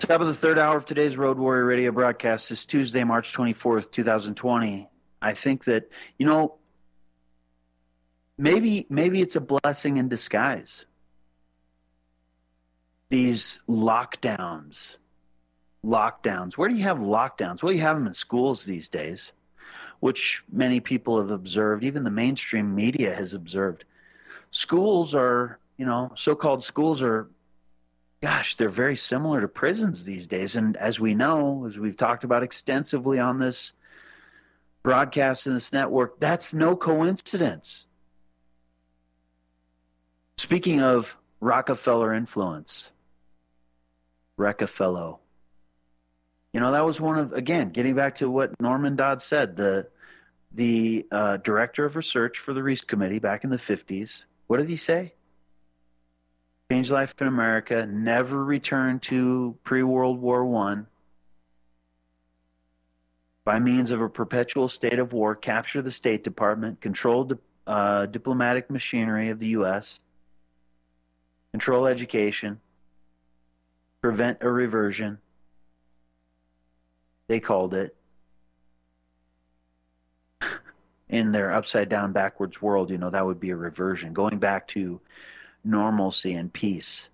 Top of the third hour of today's Road Warrior Radio broadcast is Tuesday, March 24th, 2020. I think that, maybe it's a blessing in disguise. These lockdowns. Where do you have lockdowns? Well, you have them in schools these days, which many people have observed. Even the mainstream media has observed. Schools are, so-called schools are, they're very similar to prisons these days. And as we know, as we've talked about extensively on this broadcast and this network, that's no coincidence. Speaking of Rockefeller influence, that was one of, again, getting back to what Norman Dodd said, the director of research for the Reese Committee back in the 50s. What did he say? Change life in America, never return to pre-World War I. By means of a perpetual state of war, capture the State Department, control the diplomatic machinery of the U.S., control education, prevent a reversion. They called it. In their upside-down, backwards world, that would be a reversion, going back to normalcy and peace.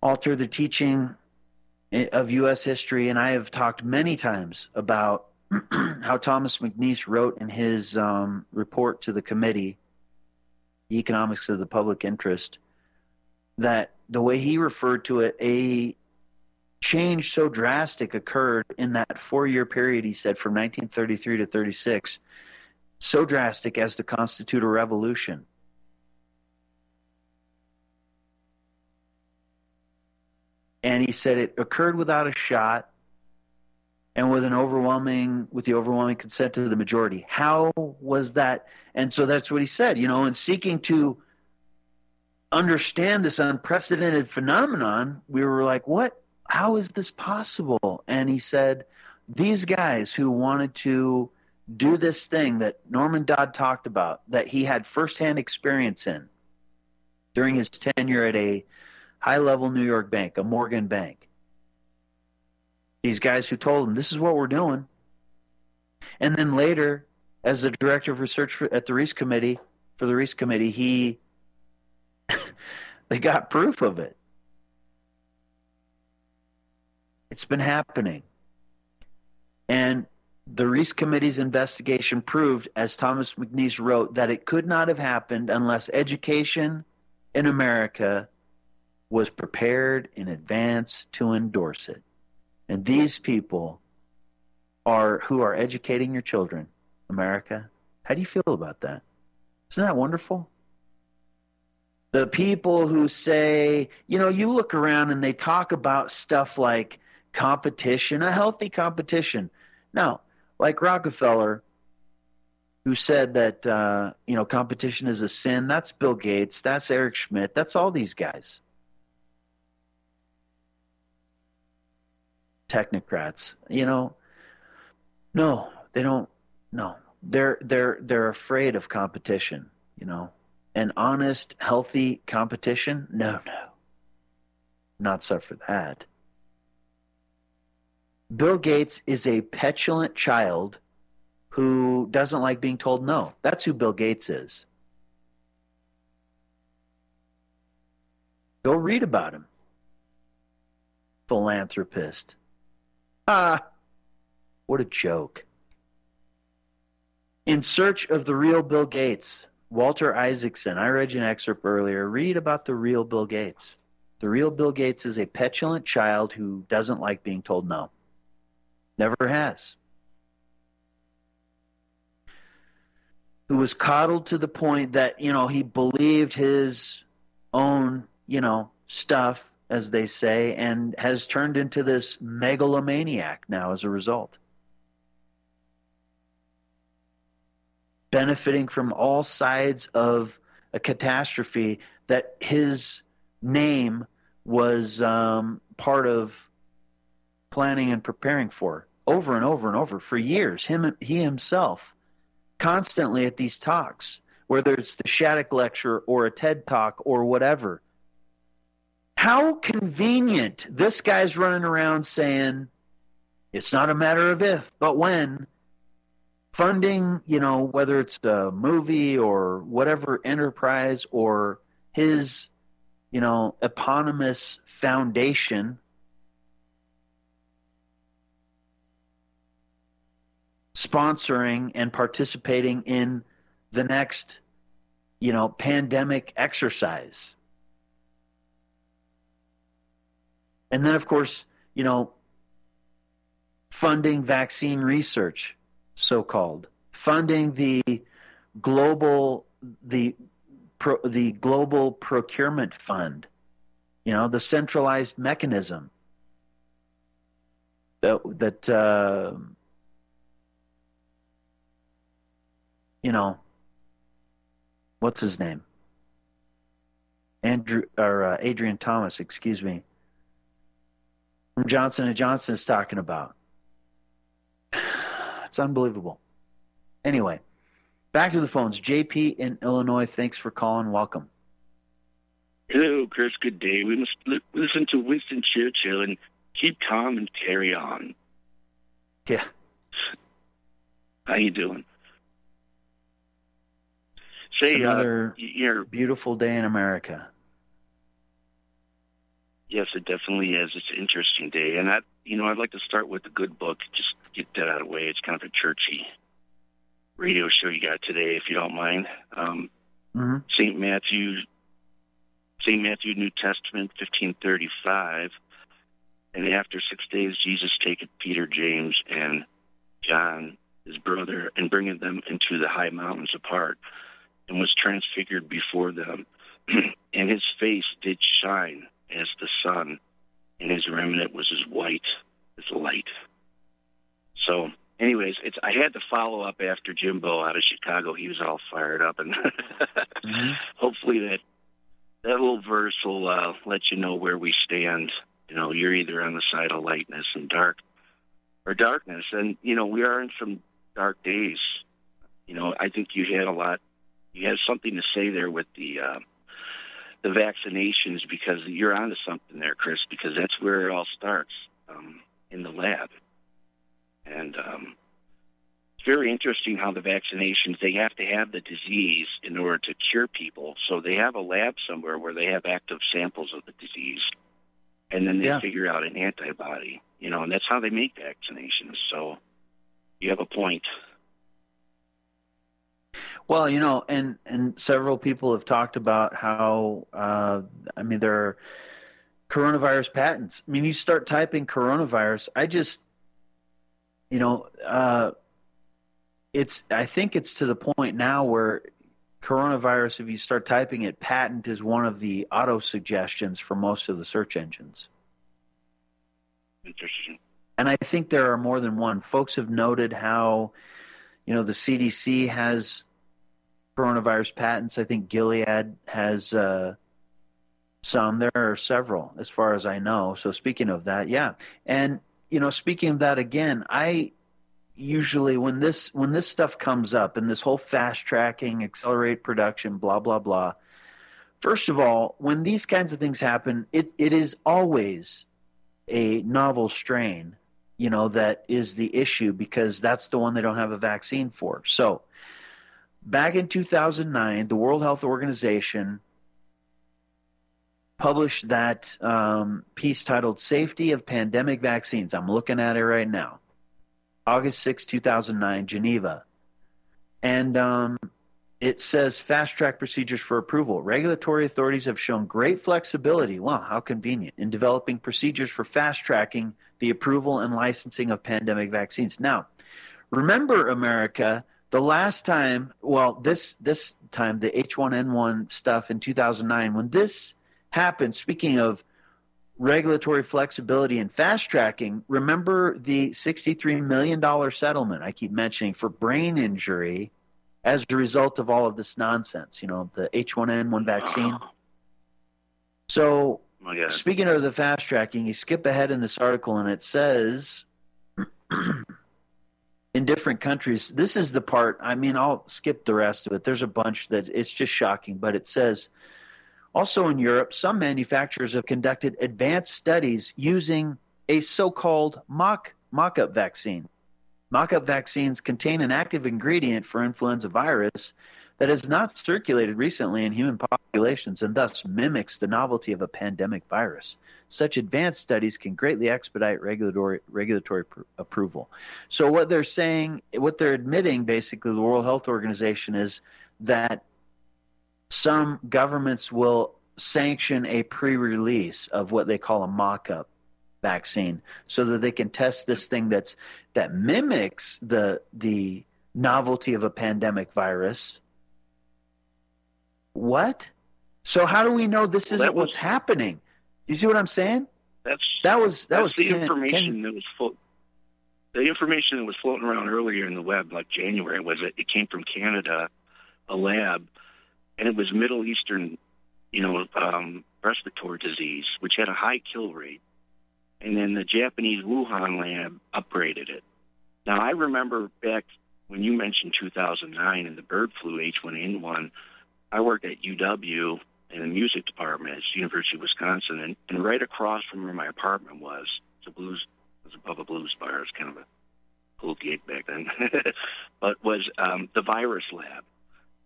Alter the teaching of U.S. history, and I have talked many times about how Thomas McNeice wrote in his report to the committee, Economics of the Public Interest, that the way he referred to it, a change so drastic occurred in that 4-year period, he said, from 1933 to 36, so drastic as to constitute a revolution. And he said it occurred without a shot and with the overwhelming consent of the majority. How was that? And so that's what he said, in seeking to understand this unprecedented phenomenon, we were like, what? How is this possible? And he said, these guys who wanted to do this thing that Norman Dodd talked about, that he had firsthand experience in during his tenure at a high-level New York bank, a Morgan bank. These guys who told him, this is what we're doing. And then later, as the director of research at the Reese Committee, they got proof of it. It's been happening. And the Reese Committee's investigation proved, as Thomas McNeice wrote, that it could not have happened unless education in America was prepared in advance to endorse it. And these people who are educating your children, America. How do you feel about that? Isn't that wonderful? The people who say, you look around and they talk about stuff like competition, a healthy competition. Now, like Rockefeller, who said that, competition is a sin, that's Bill Gates, that's Eric Schmidt, that's all these guys. Technocrats, no, they don't. No, they're afraid of competition. An honest, healthy competition. No, not so for that. Bill Gates is a petulant child who doesn't like being told no. That's who Bill Gates is. Go read about him. Philanthropist. What a joke. In Search of the Real Bill Gates, Walter Isaacson. I read you an excerpt earlier. Read about the real Bill Gates. The real Bill Gates is a petulant child who doesn't like being told no. Never has. Who was coddled to the point that, he believed his own, stuff, as they say, and has turned into this megalomaniac now as a result. Benefiting from all sides of a catastrophe that his name was part of planning and preparing for over and over and over for years. He himself, constantly at these talks, whether it's the Shattuck Lecture or a TED Talk or whatever, How convenient. This guy's running around saying it's not a matter of if, but when. Funding, whether it's the movie or whatever enterprise or his, eponymous foundation, sponsoring and participating in the next, pandemic exercise. And then, of course, funding vaccine research, so-called, funding the global procurement fund, the centralized mechanism that what's his name? Adrian Thomas, excuse me, from Johnson & Johnson is talking about. It's unbelievable. Anyway, back to the phones. JP in Illinois, thanks for calling. Welcome. Hello, Chris. Good day. We must listen to Winston Churchill and keep calm and carry on. Yeah. How you doing? It's another beautiful day in America. Yes, it definitely is. It's an interesting day. And I'd like to start with the good book. Just get that out of the way. It's kind of a churchy radio show you got today, if you don't mind. St. Matthew, New Testament, 1535. And after 6 days, Jesus taketh Peter, James, and John, his brother, and bringeth them into the high mountains apart, and was transfigured before them. And his face did shine as the sun, and his raiment was as white as light. So, anyways, I had to follow up after Jimbo out of Chicago. He was all fired up, and hopefully that little verse will let you know where we stand. You're either on the side of lightness and darkness, and we are in some dark days. I think you had something to say there with the vaccinations, because you're onto something there, Chris, because that's where it all starts, in the lab. And it's very interesting how the vaccinations, they have to have the disease in order to cure people. So they have a lab somewhere where they have active samples of the disease, and then they figure out an antibody, and that's how they make vaccinations. So you have a point. Well, and several people have talked about how, there are coronavirus patents. You start typing coronavirus, I think it's to the point now where coronavirus, if you start typing it, patent is one of the auto suggestions for most of the search engines. Interesting. And I think there are more than one. Folks have noted how, the CDC has coronavirus patents. I think Gilead has some. There are several, as far as I know. So speaking of that, yeah. And, speaking of that again, I usually, when this stuff comes up and this whole fast tracking, accelerate production, blah, blah, blah, first of all, when these kinds of things happen, it is always a novel strain, that is the issue, because that's the one they don't have a vaccine for. So back in 2009, the World Health Organization published that piece titled Safety of Pandemic Vaccines. I'm looking at it right now. August 6, 2009, Geneva. And it says fast-track procedures for approval. Regulatory authorities have shown great flexibility, wow, how convenient, in developing procedures for fast-tracking the approval and licensing of pandemic vaccines. Now, remember, America, the last time, this time, the H1N1 stuff in 2009, when this happened, speaking of regulatory flexibility and fast-tracking, remember the $63 million settlement I keep mentioning for brain injury as a result of all of this nonsense, the H1N1 vaccine. So speaking of the fast-tracking, you skip ahead in this article and it says in different countries, this is the part, I'll skip the rest of it. There's a bunch that it's just shocking, but it says, Also in Europe, some manufacturers have conducted advanced studies using a so-called mock-up vaccine. Mock-up vaccines contain an active ingredient for influenza virus that has not circulated recently in human populations and thus mimics the novelty of a pandemic virus. Such advanced studies can greatly expedite regulatory approval. So what they're saying, what they're admitting, basically, the World Health Organization, is that some governments will sanction a pre-release of what they call a mock-up vaccine so that they can test this thing that mimics the novelty of a pandemic virus. What? So how do we know this isn't what's happening? You see what I'm saying? That was the information that was the information that was floating around earlier in the web, like January, was it came from Canada, a lab, and it was Middle Eastern, respiratory disease, which had a high kill rate. And then the Japanese Wuhan lab upgraded it. Now, I remember back when you mentioned 2009 and the bird flu H1N1, I worked at UW in the music department at University of Wisconsin, and right across from where my apartment was above a blues bar. It was kind of a cool gig back then, but was the virus lab.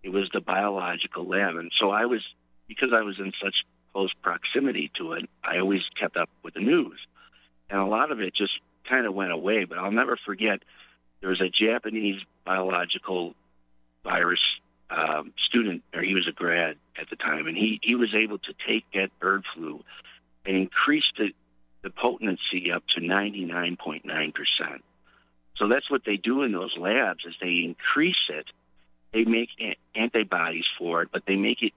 It was the biological lab. And so because I was in such close proximity to it, I always kept up with the news. And a lot of it just kind of went away. But I'll never forget, there was a Japanese biological virus student, or he was a grad at the time, and he was able to take that bird flu and increase the potency up to 99.9%. So that's what they do in those labs, is they increase it. They make antibodies for it, but they make it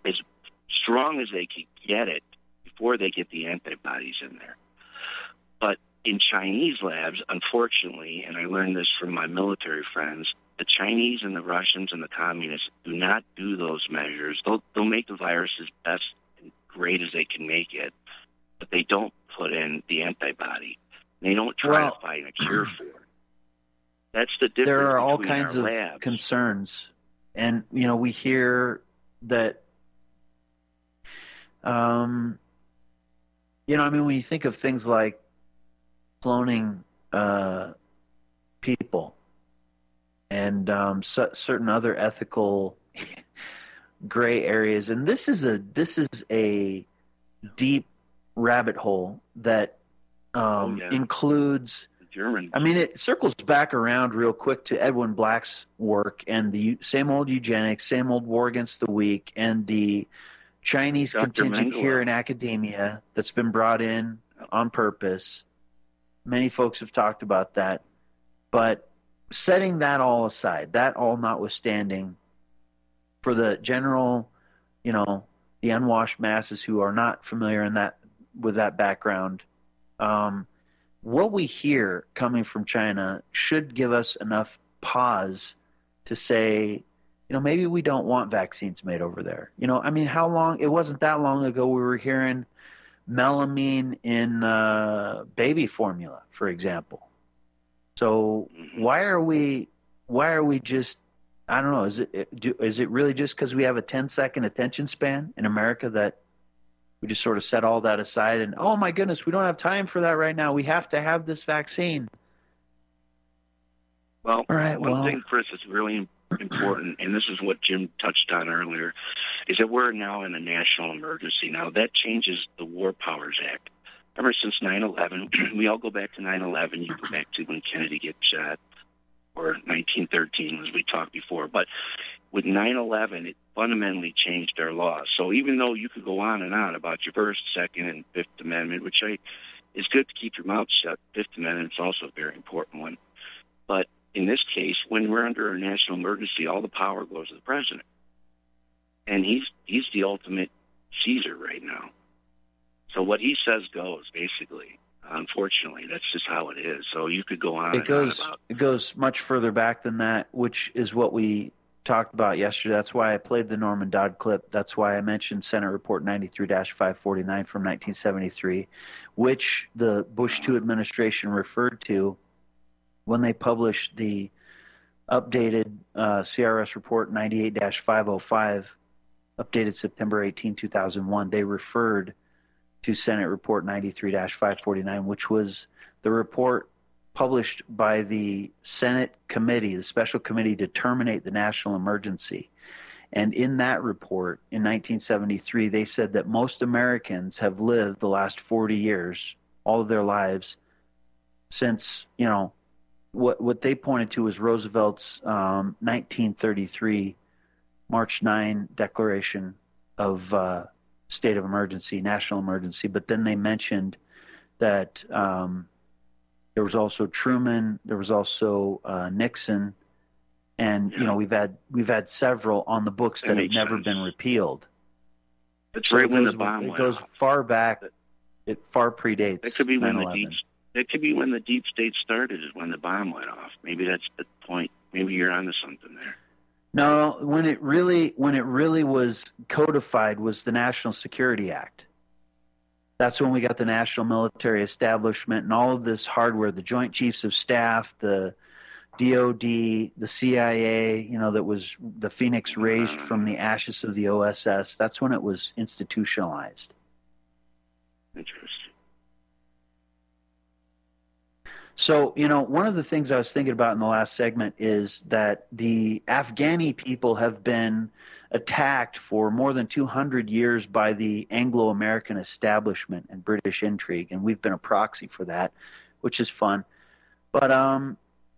as strong as they can get it before they get the antibodies in there. But in Chinese labs, unfortunately, and I learned this from my military friends, the Chinese and the Russians and the communists do not do those measures. They'll make the virus as best and great as they can make it, but they don't put in the antibody. They don't try to find a cure for it. That's the difference. There are all kinds of labs. Concerns, and we hear that. When you think of things like cloning people and certain other ethical gray areas, and this is a deep rabbit hole that includes. German. I mean, it circles back around real quick to Edwin Black's work and the same old eugenics, same old war against the weak, and the Chinese contingent here in academia that's been brought in on purpose. Many folks have talked about that. But setting that all aside, that all notwithstanding, for the general, the unwashed masses who are not familiar with that background, what we hear coming from China should give us enough pause to say, maybe we don't want vaccines made over there. How long? It wasn't that long ago we were hearing melamine in baby formula, for example. So why are we just, I don't know, is it really just because we have a 10-second attention span in America that we just sort of set all that aside and, oh my goodness, we don't have time for that right now. We have to have this vaccine. Well, one thing, Chris, is really important, and this is what Jim touched on earlier, is that we're now in a national emergency. Now, that changes the War Powers Act. Ever since 9/11, we all go back to 9/11. You go back to when Kennedy gets shot, or 1913, as we talked before. But with 9/11, it fundamentally changed our laws. So even though you could go on and on about your First, Second, and Fifth Amendment, which is good to keep your mouth shut, Fifth Amendment is also a very important one. But in this case, when we're under a national emergency, all the power goes to the president. And he's the ultimate Caesar right now. So what he says goes, basically. Unfortunately, that's just how it is. So you could go on and on about... It goes much further back than that, which is what we talked about yesterday. That's why I played the Norman Dodd clip. That's why I mentioned Senate Report 93-549 from 1973, which the Bush II administration referred to when they published the updated CRS Report 98-505 updated September 18, 2001, they referred to Senate Report 93-549, which was the report published by the Senate committee, the special committee to terminate the national emergency. And in that report in 1973, they said that most Americans have lived the last 40 years, all of their lives, since, what they pointed to was Roosevelt's 1933 March 9 declaration of state of emergency, national emergency. But then they mentioned that there was also Truman, there was also Nixon, and we've had several on the books that have never been repealed. That's right when the bomb went off. It goes far back. It far predates. That could be when the deep state started, is when the bomb went off. Maybe that's the point. Maybe you're onto something there. No, when it really was codified was the National Security Act. That's when we got the National Military Establishment and all of this hardware, the Joint Chiefs of Staff, the DOD, the CIA, that was the phoenix raised from the ashes of the OSS. That's when it was institutionalized. Interesting. So, one of the things I was thinking about in the last segment is that the Afghani people have been attacked for more than 200 years by the Anglo-American establishment and British intrigue, and we've been a proxy for that, which is fun. But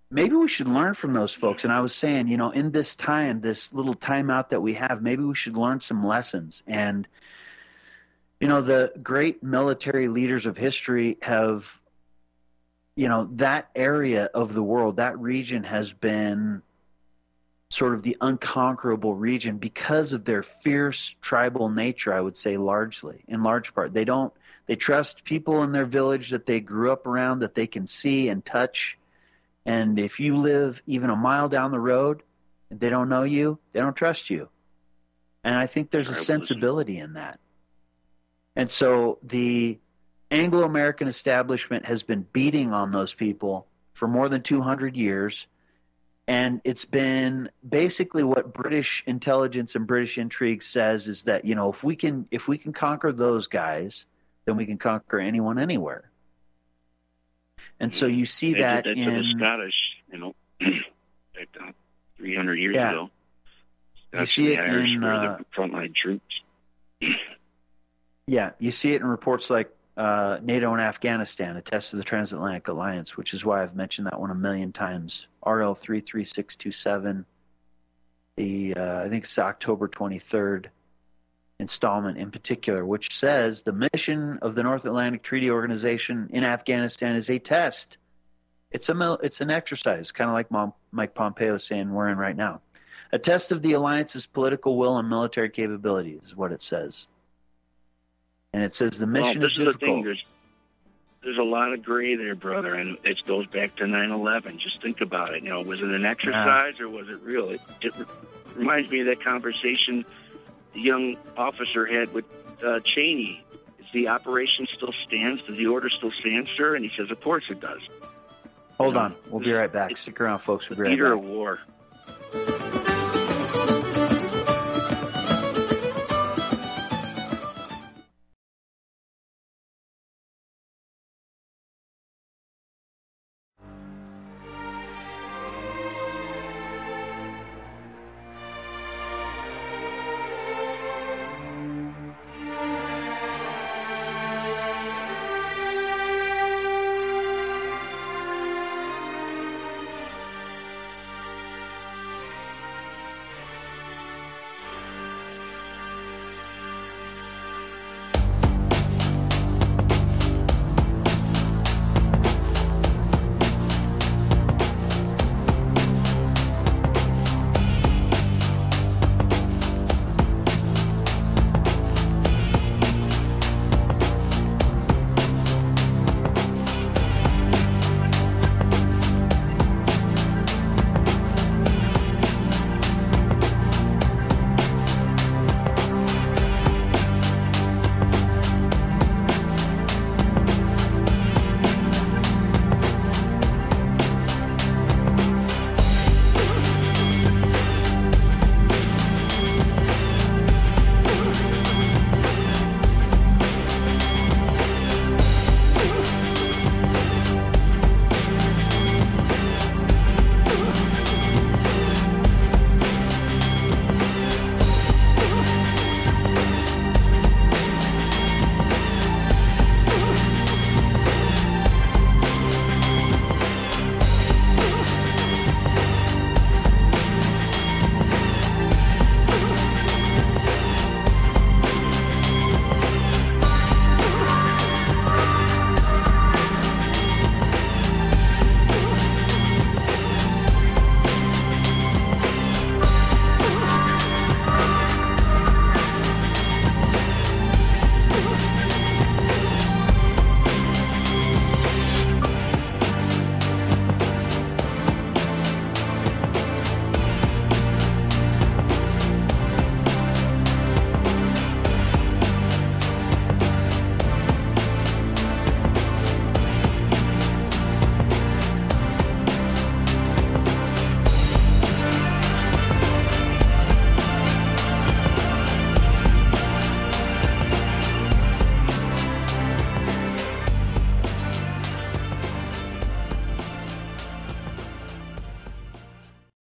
maybe we should learn from those folks. And I was saying, in this time, this little timeout that we have, maybe we should learn some lessons. And, the great military leaders of history have, that area of the world, that region has been sort of the unconquerable region because of their fierce tribal nature, I would say in large part. They trust people in their village that they grew up around, that they can see and touch. And if you live even a mile down the road and they don't know you, they don't trust you. And I think there's a sensibility in that. And so the Anglo-American establishment has been beating on those people for more than 200 years. And it's been basically what British intelligence and British intrigue says is that, if we can conquer those guys, then we can conquer anyone anywhere. And so you see that did in the Scottish, 300 years ago. You see it Irish in were the frontline troops. Yeah, you see it in reports like NATO and Afghanistan, a test of the transatlantic alliance, which is why I've mentioned that one a million times. RL 33627, I think it's October 23rd installment in particular, which says the mission of the North Atlantic Treaty Organization in Afghanistan is a test. It's an exercise, kind of like Mike Pompeo saying we're in right now. A test of the alliance's political will and military capabilities is what it says. And it says the mission is difficult. The thing. There's a lot of gray there, brother, and it goes back to 9/11. Just think about it. Was it an exercise or was it real? It reminds me of that conversation the young officer had with Cheney. Is the operation still stands? Does the order still stand, sir? And he says, of course it does. Hold on. We'll be right back. Stick around, folks. We'll be right back. Leader of war.